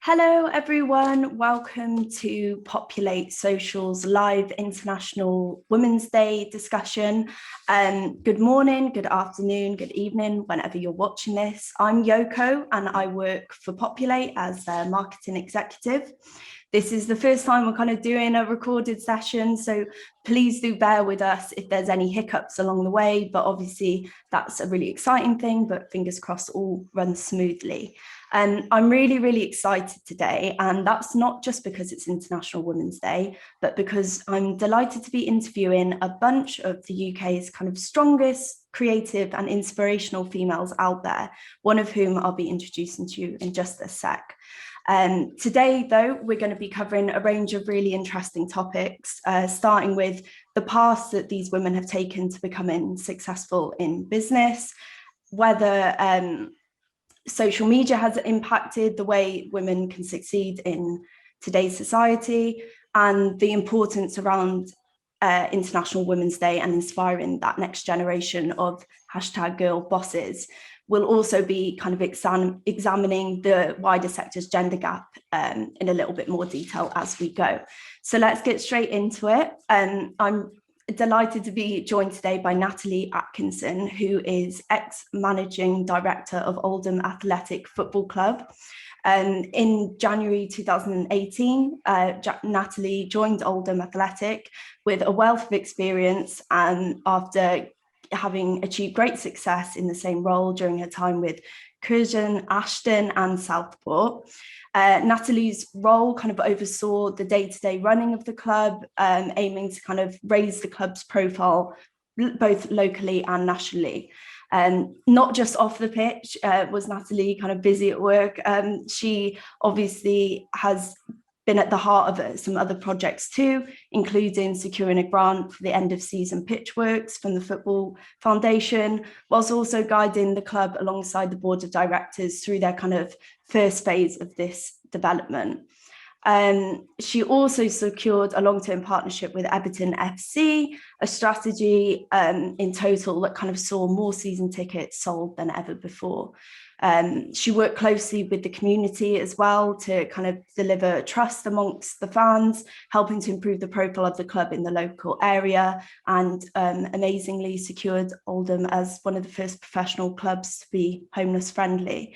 Hello everyone, welcome to Populate Social's live International Women's Day discussion. Good morning, good afternoon, good evening, whenever you're watching this. I'm Yoko and I work for Populate as their marketing executive. This is the first time we're kind of doing a recorded session, so please do bear with us if there's any hiccups along the way, but obviously that's a really exciting thing, but fingers crossed all runs smoothly. I'm really excited today, and that's not just because it's International Women's Day, but because I'm delighted to be interviewing a bunch of the UK's kind of strongest, creative and inspirational females out there, one of whom I'll be introducing to you in just a sec. Today, though, we're going to be covering a range of really interesting topics, starting with the paths that these women have taken to becoming successful in business, whether social media has impacted the way women can succeed in today's society, and the importance around International Women's Day and inspiring that next generation of #girl bosses. We'll also be kind of examining the wider sector's gender gap in a little bit more detail as we go. So let's get straight into it. I'm delighted to be joined today by Natalie Atkinson, who is ex-managing director of Oldham Athletic Football Club. In January 2018, Natalie joined Oldham Athletic with a wealth of experience, and after having achieved great success in the same role during her time with Curzon Ashton and Southport. Natalie's role kind of oversaw the day-to-day running of the club, aiming to kind of raise the club's profile both locally and nationally. Not just off the pitch was Natalie kind of busy at work. She obviously has been at the heart of some other projects too, including securing a grant for the end of season pitch works from the Football Foundation, whilst also guiding the club alongside the board of directors through their kind of first phase of this development. She also secured a long-term partnership with Everton FC, a strategy in total that kind of saw more season tickets sold than ever before. She worked closely with the community as well to kind of deliver trust amongst the fans, helping to improve the profile of the club in the local area, and amazingly secured Oldham as one of the first professional clubs to be homeless friendly.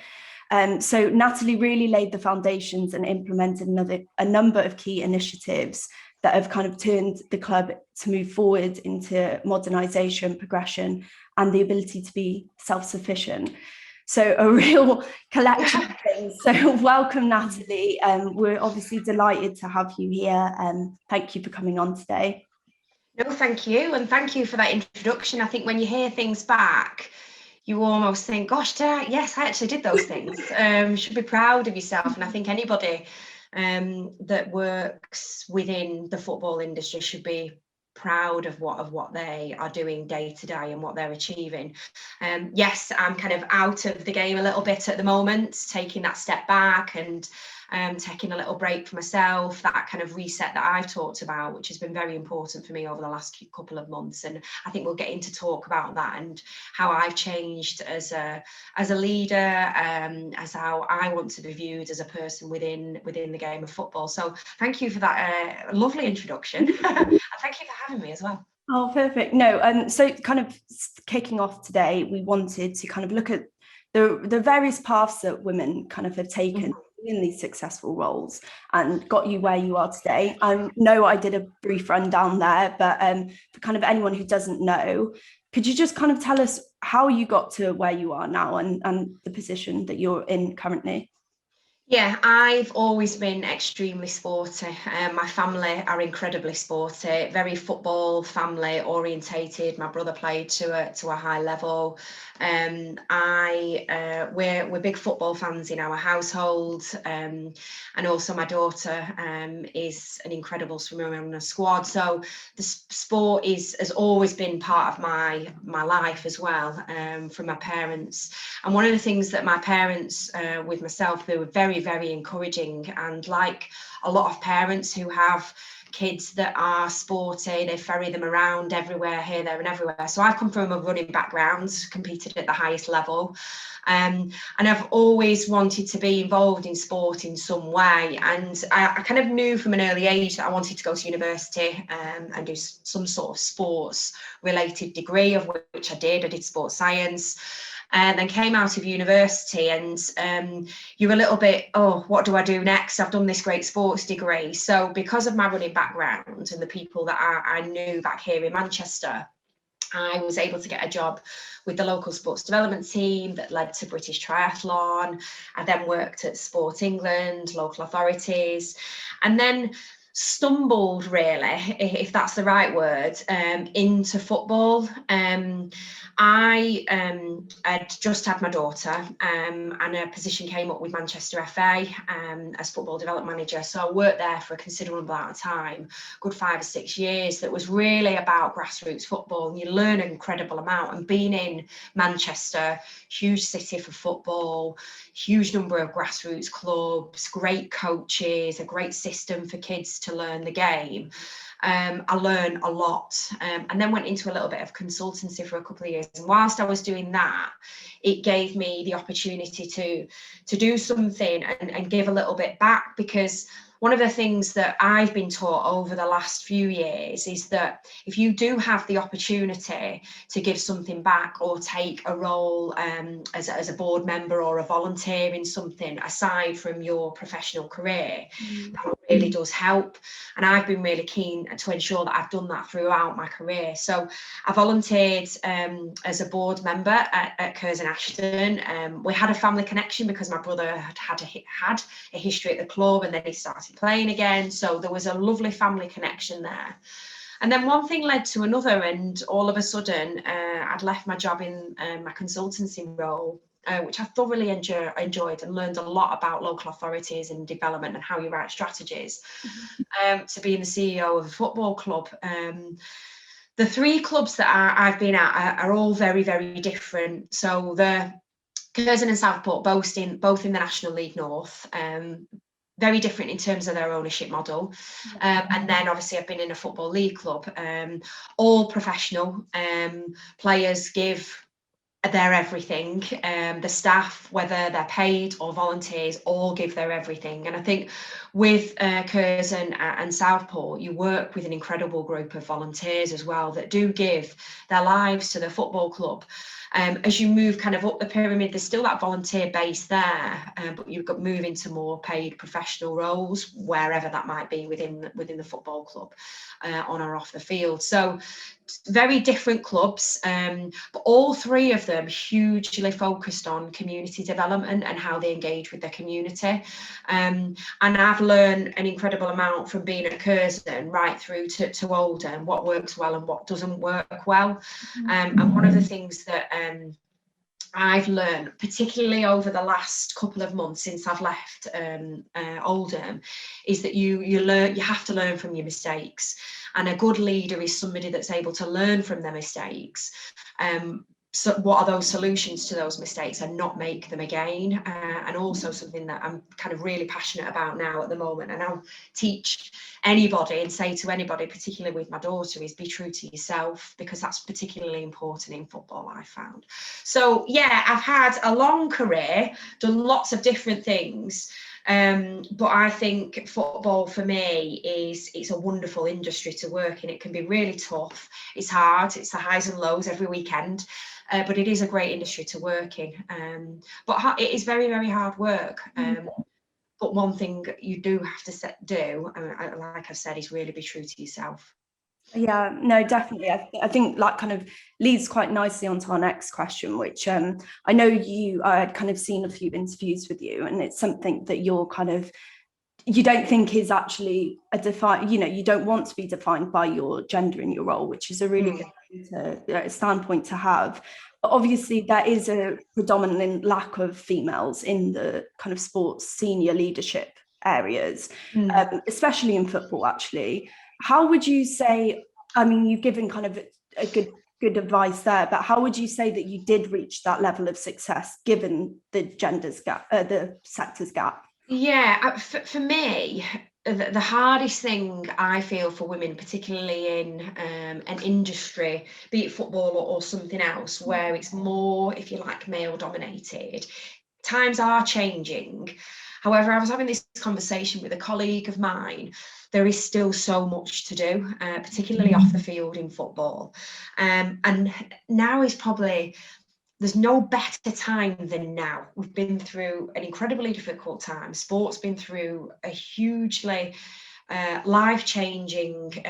So Natalie really laid the foundations and implemented a number of key initiatives that have kind of turned the club to move forward into modernisation, progression, and the ability to be self-sufficient. So a real collection of things. So welcome, Natalie. We're obviously delighted to have you here. Thank you for coming on today. No, thank you. And thank you for that introduction. I think when you hear things back, you almost think, gosh, yes, I actually did those things. Should be proud of yourself. And I think anybody that works within the football industry should be proud of what they are doing day to day and what they're achieving. Yes, I'm kind of out of the game a little bit at the moment, taking that step back and taking a little break for myself, that kind of reset that I've talked about, which has been very important for me over the last couple of months. And I think we'll get into talk about that and how I've changed as a leader, as how I want to be viewed as a person within the game of football. So thank you for that lovely introduction. And thank you for having me as well. Oh, perfect. No, so kind of kicking off today, we wanted to kind of look at the various paths that women kind of have taken in these successful roles and got you where you are today. I know I did a brief rundown there, but for kind of anyone who doesn't know, could you just kind of tell us how you got to where you are now and the position that you're in currently? Yeah, I've always been extremely sporty. My family are incredibly sporty, very football family orientated. My brother played to a high level. We're big football fans in our household, and also my daughter is an incredible swimmer on a squad. So the sport has always been part of my life as well, from my parents. And one of the things that my parents, with myself, they were very encouraging, and like a lot of parents who have kids that are sporty. They ferry them around everywhere, here, there and everywhere. So I've come from a running background, competed at the highest level. And I've always wanted to be involved in sport in some way. And I kind of knew from an early age that I wanted to go to university and do some sort of sports related degree, of which I did. I did sports science. And then came out of university, and you're a little bit, oh, what do I do next? I've done this great sports degree. So because of my running background and the people that I knew back here in Manchester, I was able to get a job with the local sports development team that led to British Triathlon. I then worked at Sport England, local authorities, and then stumbled, really, if that's the right word, into football. I had just had my daughter, and a position came up with Manchester FA as football development manager. So I worked there for a considerable amount of time, good 5 or 6 years, that was really about grassroots football. And you learn an incredible amount. And being in Manchester, huge city for football, huge number of grassroots clubs, great coaches, a great system for kids to learn the game. I learned a lot, and then went into a little bit of consultancy for a couple of years. And whilst I was doing that, it gave me the opportunity to do something and give a little bit back, because one of the things that I've been taught over the last few years is that if you do have the opportunity to give something back or take a role as a board member or a volunteer in something aside from your professional career, that really does help. And I've been really keen to ensure that I've done that throughout my career. So I volunteered as a board member at Curzon Ashton. We had a family connection because my brother had a history at the club, and then he started playing again. So there was a lovely family connection there. And then one thing led to another, and all of a sudden I'd left my job in my consultancy role, which I thoroughly enjoyed, and learned a lot about local authorities and development and how you write strategies, to being the CEO of a football club. The 3 clubs that I've been at are all very, very different. So the Curzon and Southport, both in the National League North, very different in terms of their ownership model. And then obviously I've been in a football league club, all professional. Players give their everything. The staff, whether they're paid or volunteers, all give their everything. And I think with Curzon and Southport, you work with an incredible group of volunteers as well that do give their lives to the football club. As you move kind of up the pyramid, there's still that volunteer base there, but you've got move into more paid professional roles, wherever that might be within the football club, on or off the field. So very different clubs, but all 3 of them hugely focused on community development and how they engage with their community. And I've learned an incredible amount from being at Curzon right through to Oldham, what works well and what doesn't work well. And one of the things that I've learned, particularly over the last couple of months since I've left Oldham, is that you have to learn from your mistakes. And a good leader is somebody that's able to learn from their mistakes. So what are those solutions to those mistakes, and not make them again? And also something that I'm kind of really passionate about now at the moment, and I'll teach anybody and say to anybody, particularly with my daughter, is be true to yourself, because that's particularly important in football, I found. So yeah, I've had a long career, done lots of different things. But I think football for me it's a wonderful industry to work in. It can be really tough. It's hard. It's the highs and lows every weekend. But it is a great industry to work in. But it is very, very hard work. But one thing you do have to do, like I've said, is really be true to yourself. Yeah, no, definitely. I think that kind of leads quite nicely onto our next question, which I know I had kind of seen a few interviews with you, and it's something that you don't think is actually you don't want to be defined by your gender in your role, which is a really good standpoint to have. But obviously there is a predominant lack of females in the kind of sports senior leadership areas, especially in football, actually. How would you say, I mean, you've given kind of a good advice there, but how would you say that you did reach that level of success given the genders gap, the sectors gap? Yeah, for me, the hardest thing I feel for women, particularly in an industry, be it football or something else, where it's more, if you like, male dominated. Times are changing. However, I was having this conversation with a colleague of mine. There is still so much to do, particularly off the field in football. And now is probably, there's no better time than now. We've been through an incredibly difficult time. Sport's been through a hugely life-changing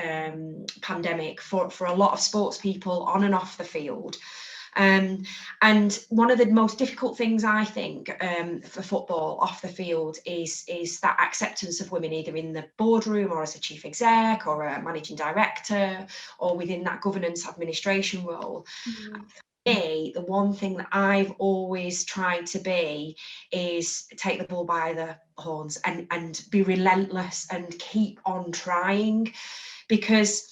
pandemic for a lot of sports people on and off the field. And one of the most difficult things, I think, for football off the field is that acceptance of women, either in the boardroom or as a chief exec or a managing director or within that governance administration role. The one thing that I've always tried to be is take the bull by the horns and be relentless and keep on trying, because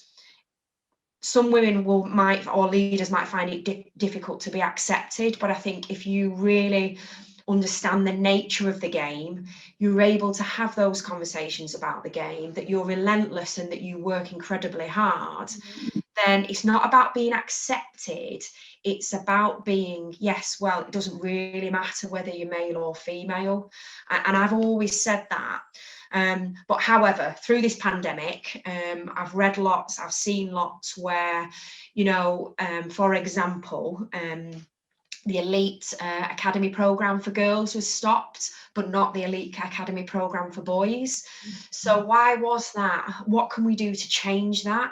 some women or leaders might find it difficult to be accepted. But I think if you really understand the nature of the game, you're able to have those conversations about the game, that you're relentless and that you work incredibly hard, then it's not about being accepted. It's about being, yes, well, it doesn't really matter whether you're male or female. And I've always said that. But however, through this pandemic, I've read lots, I've seen lots where, for example, the elite academy program for girls was stopped, but not the elite academy program for boys. So why was that? What can we do to change that?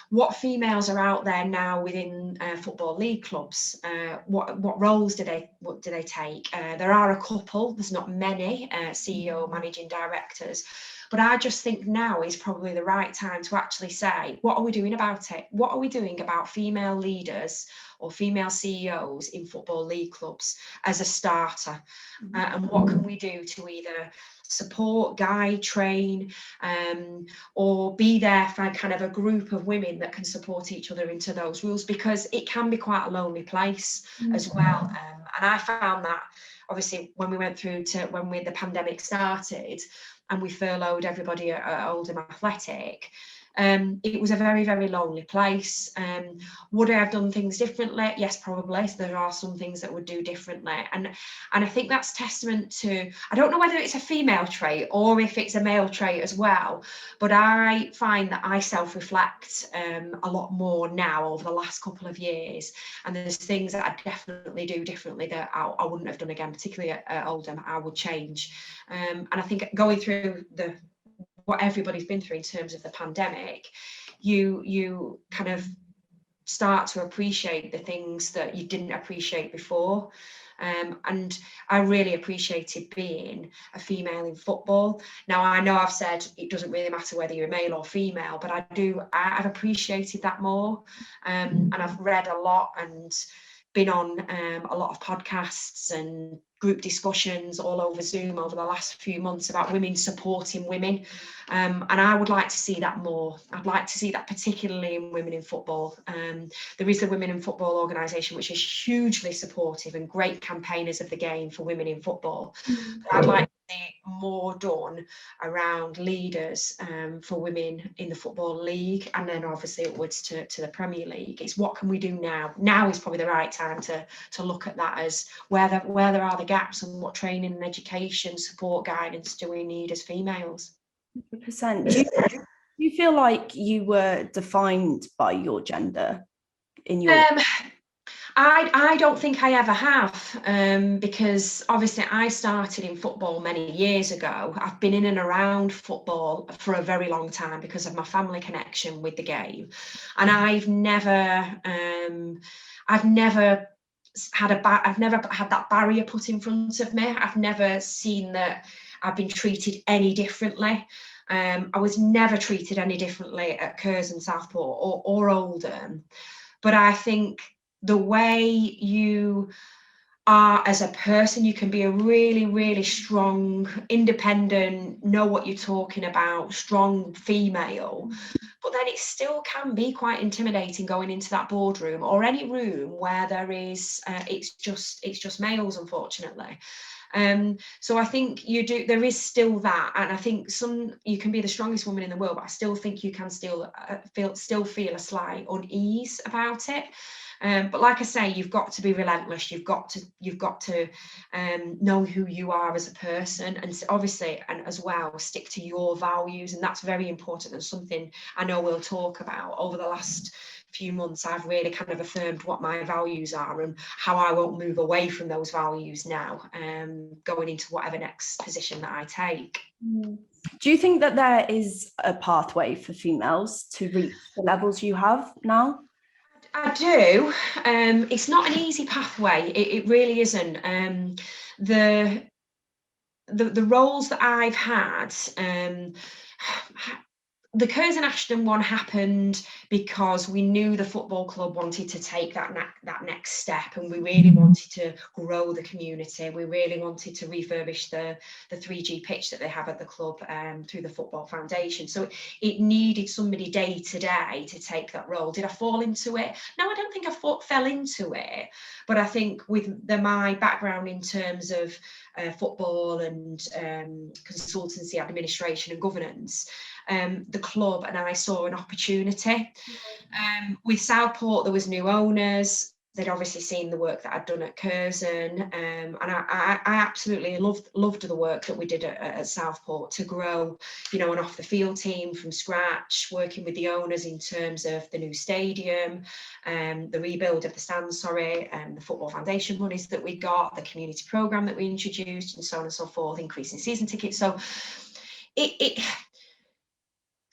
What females are out there now within football league clubs? What roles do they take? There are a couple. There's not many CEO, managing directors. But I just think now is probably the right time to actually say, what are we doing about it? What are we doing about female leaders or female CEOs in football league clubs as a starter? And what can we do to either support, guide, train, or be there for kind of a group of women that can support each other into those rules, because it can be quite a lonely place as well. And I found that obviously when we went through to when the pandemic started and we furloughed everybody at Oldham Athletic, it was a very, very lonely place. Would I have done things differently? Yes, probably. So there are some things that would do differently. And I think that's testament to, I don't know whether it's a female trait or if it's a male trait as well, but I find that I self-reflect a lot more now over the last couple of years. And there's things that I definitely do differently that I wouldn't have done again, particularly at Oldham, I would change. And I think going through what everybody's been through in terms of the pandemic, you kind of start to appreciate the things that you didn't appreciate before. And I really appreciated being a female in football. Now, I know I've said it doesn't really matter whether you're male or female, but I've appreciated that more. And I've read a lot and been on a lot of podcasts and group discussions all over Zoom over the last few months about women supporting women. And I would like to see that more. I'd like to see that particularly in women in football. There is the Women in Football organisation, which is hugely supportive and great campaigners of the game for women in football. But I'd like to see more done around leaders for women in the Football League, and then obviously upwards to the Premier League. It's what can we do now? Now is probably the right time to look at that as where there are the gaps and what training and education, support, guidance do we need as females. 100%. Do you feel like you were defined by your gender in your... I don't think I ever have, because obviously I started in football many years ago. I've been in and around football for a very long time because of my family connection with the game, and I've never had that barrier put in front of me. I've never seen that I've been treated any differently. I was never treated any differently at Curzon, Southport or Oldham. But I think the way you are, as a person, you can be a really, really strong, independent, know what you're talking about, strong female, but then it still can be quite intimidating going into that boardroom or any room where there is it's just males, unfortunately. So I think there is still that, and I think you can be the strongest woman in the world, but I still think you can still feel a slight unease about it. But like I say, you've got to be relentless. You've got to know who you are as a person, and obviously, and as well, stick to your values, and that's very important, and something I know we'll talk about. Over the last few months, I've really kind of affirmed what my values are and how I won't move away from those values now, going into whatever next position that I take. Do you think that there is a pathway for females to reach the levels you have now? I do. It's not an easy pathway. It really isn't. The roles that I've had, the Curzon Ashton one happened because we knew the football club wanted to take that next step, and we really wanted to grow the community. We really wanted to refurbish the 3G pitch that they have at the club through the Football Foundation. So it needed somebody day to day to take that role. Did I fall into it? No, I don't think I fell into it. But I think with my background in terms of football and consultancy, administration and governance, the club and I saw an opportunity. With Southport, there was new owners. They'd obviously seen the work that I'd done at Curzon, and I absolutely loved the work that we did at Southport to grow, an off the field team from scratch, working with the owners in terms of the new stadium, the rebuild of the stands, the Football Foundation monies that we got, the community programme that we introduced, and so on and so forth, increasing season tickets. So it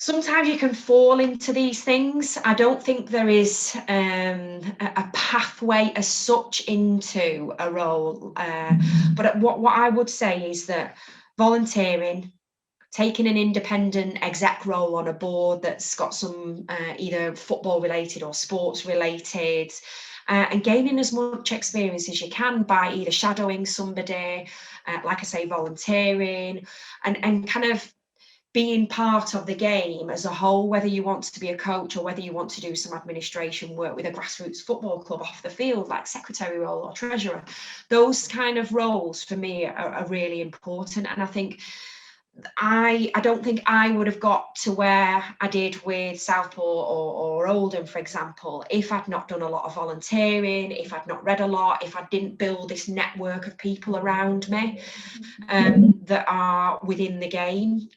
sometimes you can fall into these things. I don't think there is a pathway as such into a role. But what I would say is that volunteering, taking an independent exec role on a board that's got some either football related or sports related, and gaining as much experience as you can by either shadowing somebody, like I say, volunteering, and kind of being part of the game as a whole, whether you want to be a coach or whether you want to do some administration work with a grassroots football club off the field, like secretary role or treasurer. Those kind of roles for me are really important. And I think I don't think I would have got to where I did with Southport or Oldham, for example, if I'd not done a lot of volunteering, if I'd not read a lot, if I didn't build this network of people around me that are within the game.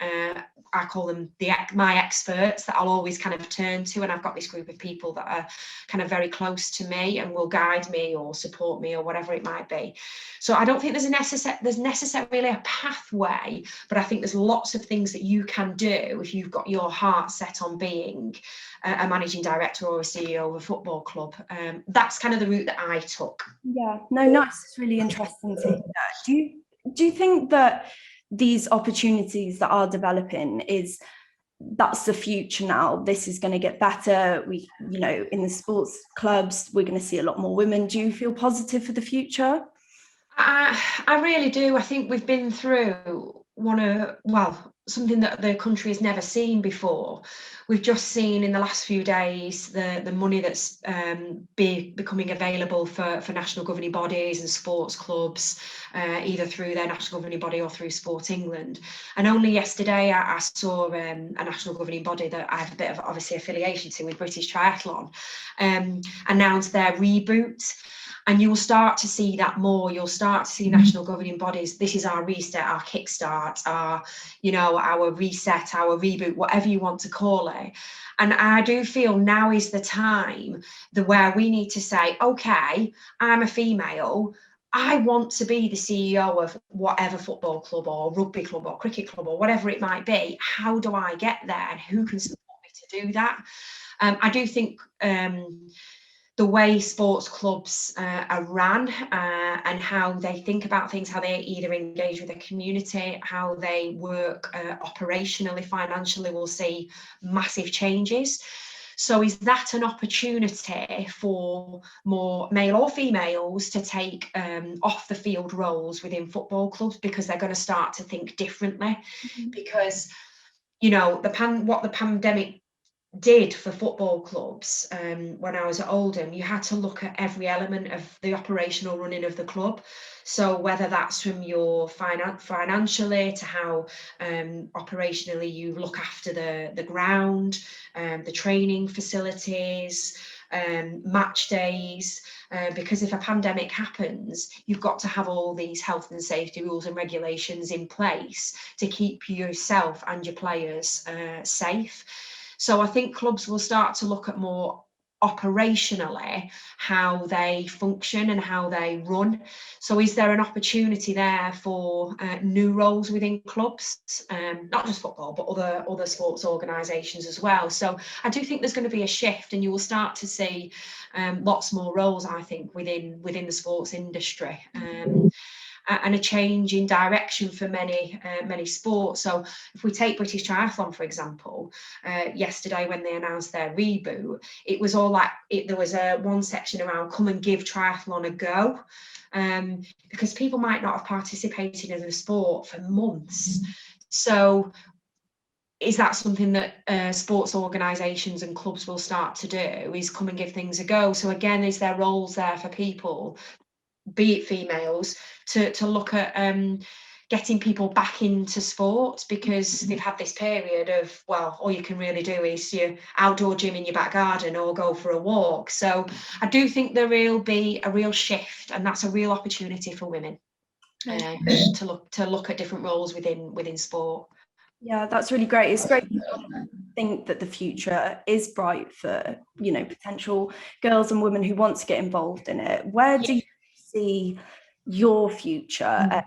I call them my experts that I'll always kind of turn to, and I've got this group of people that are kind of very close to me and will guide me or support me or whatever it might be. So I don't think there's necessarily a pathway, but I think there's lots of things that you can do if you've got your heart set on being a managing director or a CEO of a football club. That's kind of the route that I took. Yeah, no, nice. It's really interesting to hear that. Do you think that these opportunities that are developing that's the future now? This is going to get better. We, in the sports clubs, we're going to see a lot more women. Do you feel positive for the future? I really do. I think we've been through something that the country has never seen before. We've just seen in the last few days the money that's becoming available for national governing bodies and sports clubs, either through their national governing body or through Sport England. And only yesterday I saw a national governing body that I have a bit of obviously affiliation to with British Triathlon announce their reboot. And you'll start to see that more. You'll start to see national governing bodies. This is our reset, our kickstart, our reset, our reboot, whatever you want to call it. And I do feel now is the time where we need to say, okay, I'm a female. I want to be the CEO of whatever football club or rugby club or cricket club or whatever it might be. How do I get there? And who can support me to do that? I do think the way sports clubs are run and how they think about things, how they either engage with the community, how they work operationally, financially, we'll see massive changes. So is that an opportunity for more male or females to take off the field roles within football clubs, because they're going to start to think differently? Because, you know, what the pandemic did for football clubs, when I was at Oldham, you had to look at every element of the operational running of the club. So whether that's from your financially to how operationally you look after the ground, the training facilities, match days, because if a pandemic happens, you've got to have all these health and safety rules and regulations in place to keep yourself and your players safe. So I think clubs will start to look at more operationally how they function and how they run. So is there an opportunity there for new roles within clubs, not just football, but other sports organisations as well? So I do think there's going to be a shift, and you will start to see lots more roles, I think, within the sports industry. And a change in direction for many sports. So if we take British Triathlon, for example, yesterday when they announced their reboot, it was all like, there was one section around come and give triathlon a go, because people might not have participated in the sport for months. So is that something that sports organisations and clubs will start to do, is come and give things a go? So again, is there roles there for people, be it females, to look at getting people back into sport, because they've had this period of, well, all you can really do is your outdoor gym in your back garden or go for a walk. So I do think there will be a real shift, and that's a real opportunity for women to look at different roles within sport. Yeah, that's really great. It's great to think that the future is bright for, you know, potential girls and women who want to get involved in it. Where do you see your future,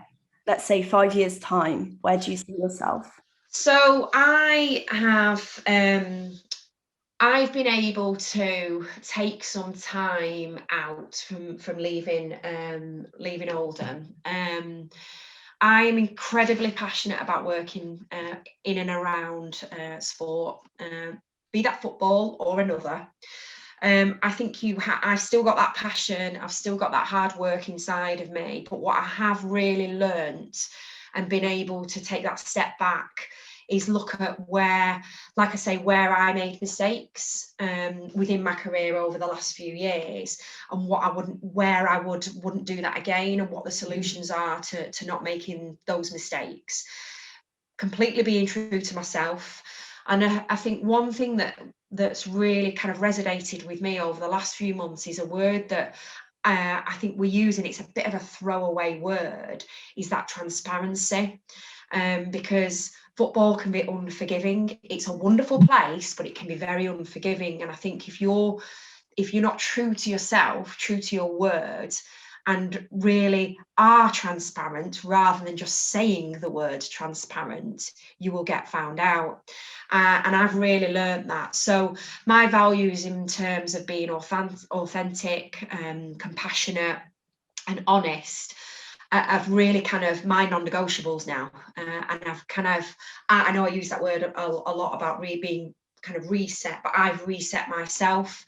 let's say 5 years time? Where do you see yourself? So I have I've been able to take some time out from leaving Oldham. I am incredibly passionate about working in and around sport, be that football or another. I think I've still got that passion, I've still got that hard work inside of me, but what I have really learnt and been able to take that step back is look at where, like I say, where I made mistakes within my career over the last few years, and where I wouldn't do that again, and what the solutions are to not making those mistakes. Completely being true to myself. And I think one thing that's really kind of resonated with me over the last few months is a word that I think we use, and it's a bit of a throwaway word, is that transparency. Because football can be unforgiving. It's a wonderful place, but it can be very unforgiving. And I think if you're not true to yourself, true to your words, and really are transparent rather than just saying the word transparent, you will get found out. And I've really learned that. So my values in terms of being authentic, compassionate and honest, I've really kind of my non-negotiables now, and I've kind of, I know I use that word a lot about being kind of reset, but I've reset myself,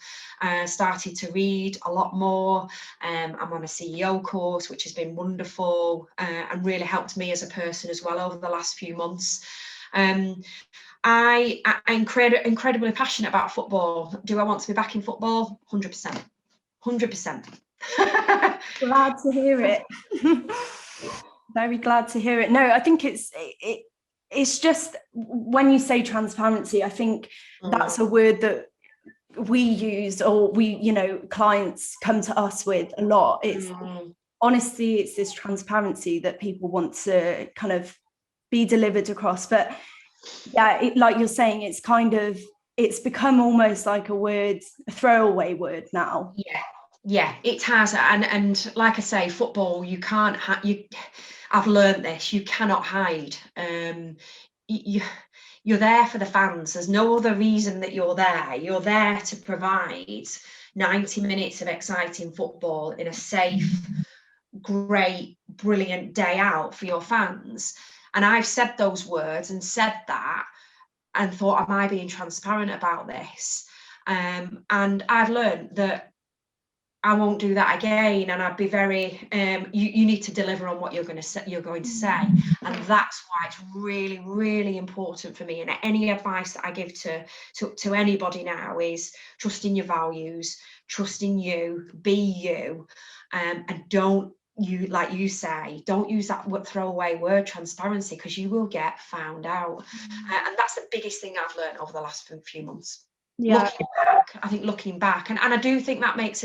started to read a lot more. I'm on a CEO course, which has been wonderful, and really helped me as a person as well over the last few months. I'm incredibly passionate about football. Do I want to be back in football? 100%. 100%. Glad to hear it. Very glad to hear it. No, I think it's just, when you say transparency, I think that's a word that we use, or clients come to us with a lot. It's honestly, it's this transparency that people want to kind of be delivered across. But yeah, like you're saying, it's become almost like a throwaway word now. Yeah, it has. And like I say, football, you can't I've learned this, you cannot hide. You're there for the fans. There's no other reason that you're there. You're there to provide 90 minutes of exciting football in a safe, great, brilliant day out for your fans. And I've said those words and said that and thought, am I being transparent about this? And I've learned that I won't do that again, and I'd be very you need to deliver on what you're going to say, and that's why it's really, really important for me. And any advice that I give to anybody now is trust in your values, trust in you, be you, and don't, you like you say, don't use that throwaway word transparency, because you will get found out. And that's the biggest thing I've learned over the last few months. Yeah. Looking back, and I do think that makes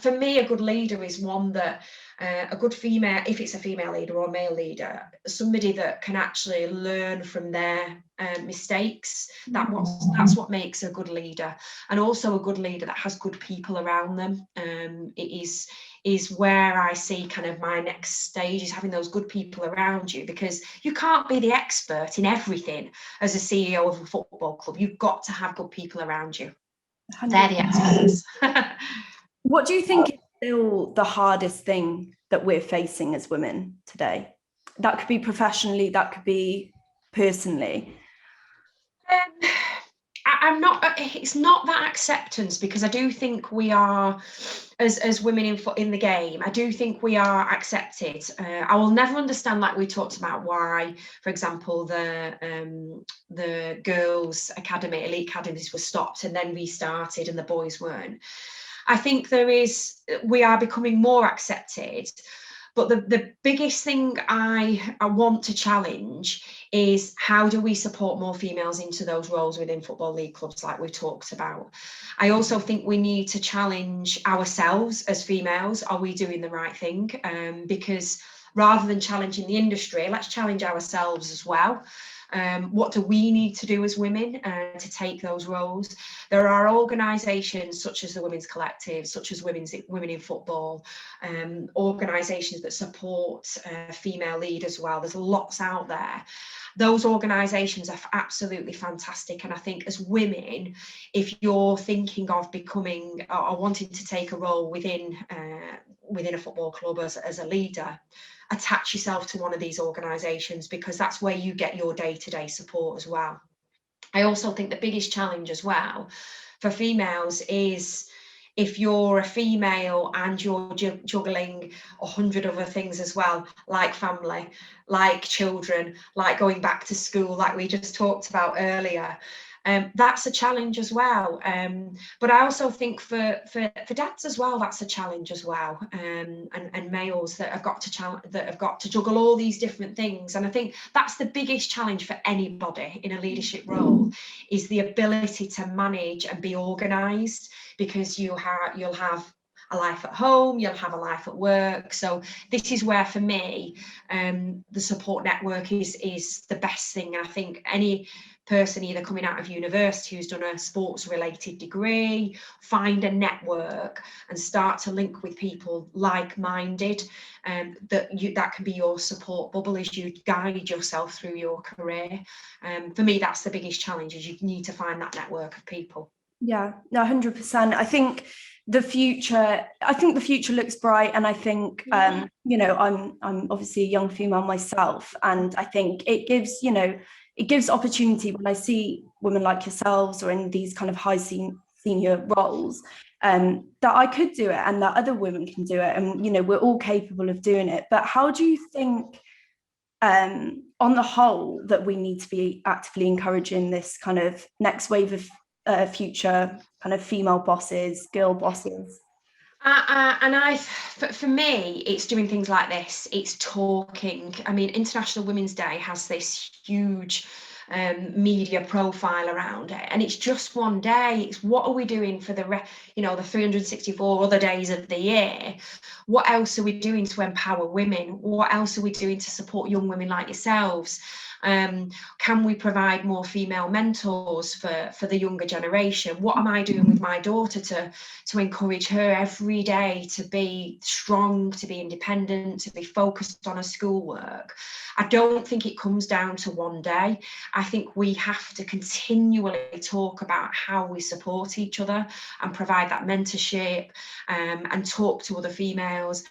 for me, a good leader is one that a good female, if it's a female leader or a male leader, somebody that can actually learn from their mistakes. That's what makes a good leader, and also a good leader that has good people around them. It is where I see kind of my next stage, is having those good people around you, because you can't be the expert in everything as a CEO of a football club. You've got to have good people around you. 100%. They're the experts. What do you think is still the hardest thing that we're facing as women today? That could be professionally, that could be personally. It's not that acceptance, because I do think we are, as women in the game, I do think we are accepted. I will never understand, like we talked about, why, for example, the girls' academy, elite academies, were stopped and then restarted and the boys weren't. I think we are becoming more accepted. But the biggest thing I want to challenge is, how do we support more females into those roles within Football League clubs, like we talked about? I also think we need to challenge ourselves as females. Are we doing the right thing? Because rather than challenging the industry, let's challenge ourselves as well. What do we need to do as women to take those roles? There are organisations such as the Women's Collective, such as Women in Football, organisations that support female leaders well. There's lots out there. Those organisations are absolutely fantastic, and I think as women, if you're thinking of becoming or wanting to take a role within a football club as a leader, attach yourself to one of these organisations, because that's where you get your day-to-day support as well. I also think the biggest challenge as well for females is, if you're a female and you're juggling 100 other things as well, like family, like children, like going back to school, like we just talked about earlier, that's a challenge as well. But I also think for dads as well, that's a challenge as well, and males that have got to juggle all these different things. And I think that's the biggest challenge for anybody in a leadership role, is the ability to manage and be organised, because you'll have a life at home, you'll have a life at work. So this is where, for me, the support network is the best thing. And I think any person either coming out of university who's done a sports related degree, find a network and start to link with people like-minded, that can be your support bubble as you guide yourself through your career. For me, that's the biggest challenge, is you need to find that network of people. Yeah, 100%. I think the future looks bright, and I think I'm obviously a young female myself, and I think it gives opportunity when I see women like yourselves or in these kind of high senior roles, that I could do it and that other women can do it, and we're all capable of doing it. But how do you think, on the whole, that we need to be actively encouraging this kind of next wave of future kind of female bosses, girl bosses? For me, it's doing things like this. It's talking. I mean, International Women's Day has this huge media profile around it, and it's just one day. It's what are we doing for the 364 other days of the year? What else are we doing to empower women? What else are we doing to support young women like yourselves? Can we provide more female mentors for the younger generation? What am I doing with my daughter to encourage her every day to be strong, to be independent, to be focused on her schoolwork? I don't think it comes down to one day. I think we have to continually talk about how we support each other and provide that mentorship, and talk to other females.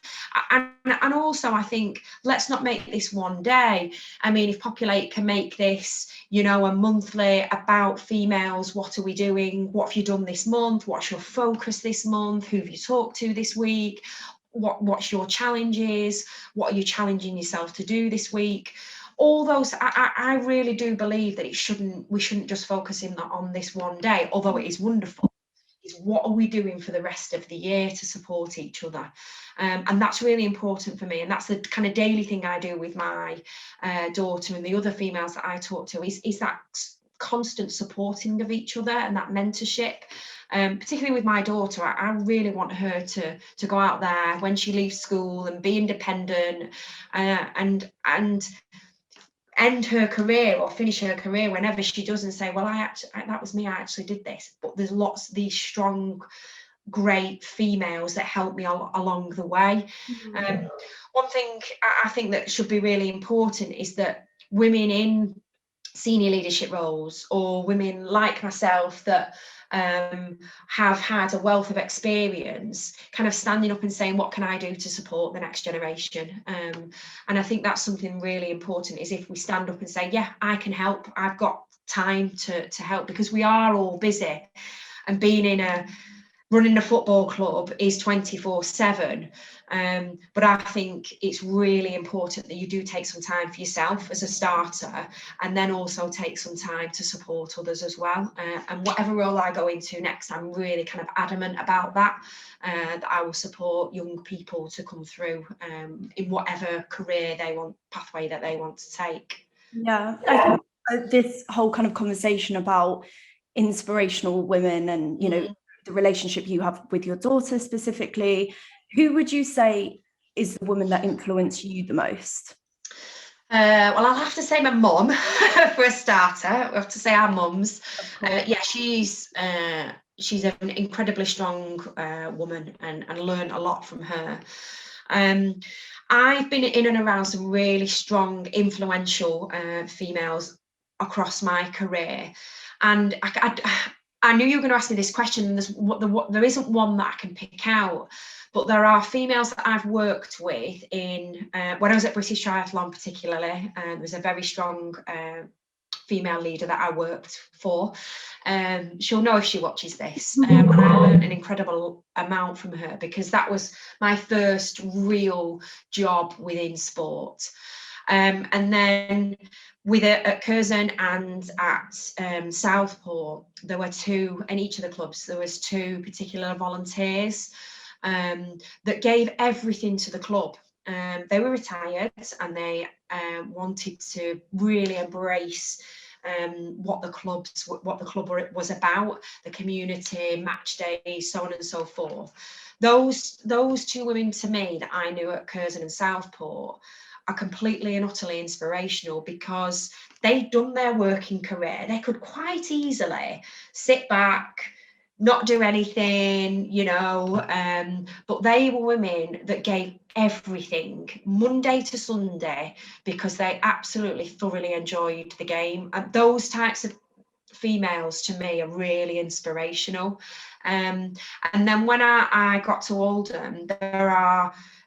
And also, I think, let's not make this one day. I mean, if Populate can make this, you know, a monthly about females. What are we doing? What have you done this month? What's your focus this month? Who have you talked to this week? What's your challenges? What are you challenging yourself to do this week? All those, I really do believe that we shouldn't just focus in on this one day, although it is wonderful. Is what are we doing for the rest of the year to support each other? And that's really important for me, and that's the kind of daily thing I do with my daughter and the other females that I talk to, is that constant supporting of each other and that mentorship. Particularly with my daughter, I really want her to go out there when she leaves school and be independent, and end her career or finish her career whenever she does, and say, well, that was me, I actually did this. But there's lots of these strong, great females that help me along the way. One thing I think that should be really important is that women in senior leadership roles, or women like myself that have had a wealth of experience, kind of standing up and saying, what can I do to support the next generation? And I think that's something really important, is if we stand up and say, yeah, I can help, I've got time to help, because we are all busy, and running a football club is 24/7. But I think it's really important that you do take some time for yourself as a starter, and then also take some time to support others as well. And whatever role I go into next, I'm really kind of adamant about that, that I will support young people to come through in whatever pathway that they want to take. Yeah, I think this whole kind of conversation about inspirational women and, you know, the relationship you have with your daughter specifically, who would you say is the woman that influenced you the most? Well, I'll have to say my mum for a starter. I have to say our mums. Yeah, she's an incredibly strong woman, and learned a lot from her. I've been in and around some really strong, influential females across my career, and I knew you were going to ask me this question, and there isn't one that I can pick out, but there are females that I've worked with in, when I was at British Triathlon particularly, there was a very strong female leader that I worked for. She'll know if she watches this, and I learned an incredible amount from her, because that was my first real job within sport. And then at Curzon and at Southport, there were two, in each of the clubs, there was two particular volunteers that gave everything to the club. They were retired, and they wanted to really embrace what the club was about, the community, match days, so on and so forth. Those two women, to me, that I knew at Curzon and Southport, are completely and utterly inspirational, because they'd done their working career. They could quite easily sit back, not do anything, you know, but they were women that gave everything Monday to Sunday, because they absolutely thoroughly enjoyed the game. And those types of females, to me, are really inspirational. And then when I got to Oldham,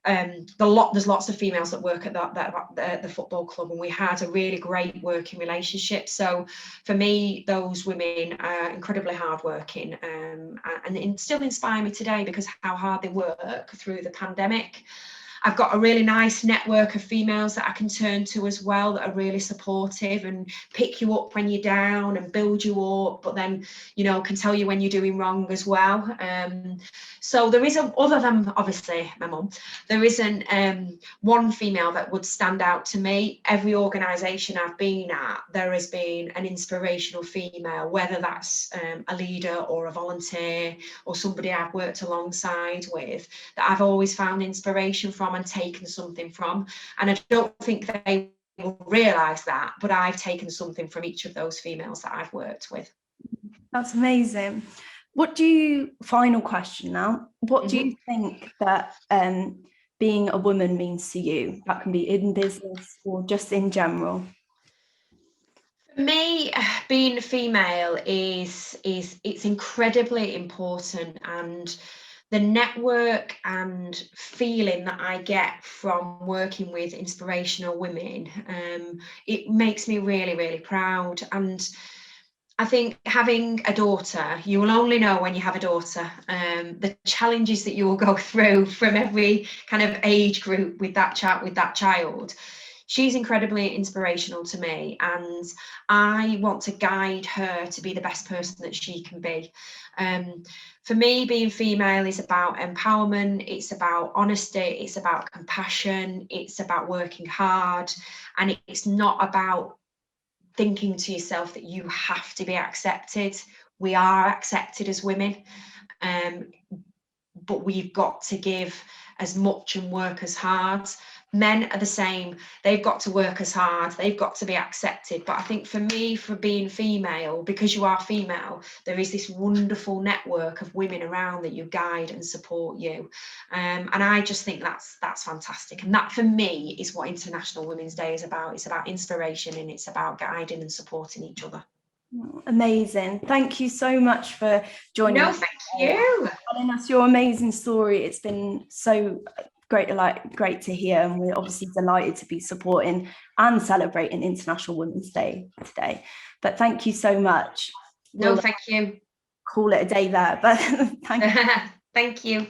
there's lots of females that work at the football club, and we had a really great working relationship. So for me, those women are incredibly hardworking, and still inspire me today, because how hard they work through the pandemic. I've got a really nice network of females that I can turn to as well, that are really supportive and pick you up when you're down and build you up, but then, you know, can tell you when you're doing wrong as well. So there isn't, other than obviously my mum, there isn't one female that would stand out to me. Every organisation I've been at, there has been an inspirational female, whether that's a leader or a volunteer or somebody I've worked alongside with, that I've always found inspiration from and taken something from. And I don't think they will realise that, but I've taken something from each of those females that I've worked with. That's amazing. Final question now, what do you think that being a woman means to you? That can be in business or just in general. For me, being female is it's incredibly important, and the network and feeling that I get from working with inspirational women, it makes me really, really proud. And I think having a daughter, you will only know when you have a daughter, the challenges that you will go through from every kind of age group with that child. She's incredibly inspirational to me, and I want to guide her to be the best person that she can be. For me, being female is about empowerment, it's about honesty, it's about compassion, it's about working hard, and it's not about thinking to yourself that you have to be accepted. We are accepted as women, but we've got to give as much and work as hard. Men are the same. They've got to work as hard. They've got to be accepted. But I think for me, for being female, because you are female, there is this wonderful network of women around that you guide and support you. And I just think that's fantastic. And that for me is what International Women's Day is about. It's about inspiration, and it's about guiding and supporting each other. Amazing. Thank you so much for joining us. Thank you. Telling us your amazing story. It's been so great to hear, and we're obviously delighted to be supporting and celebrating International Women's Day today. But thank you so much. No, thank you. Call it a day there, but thank you. Thank you.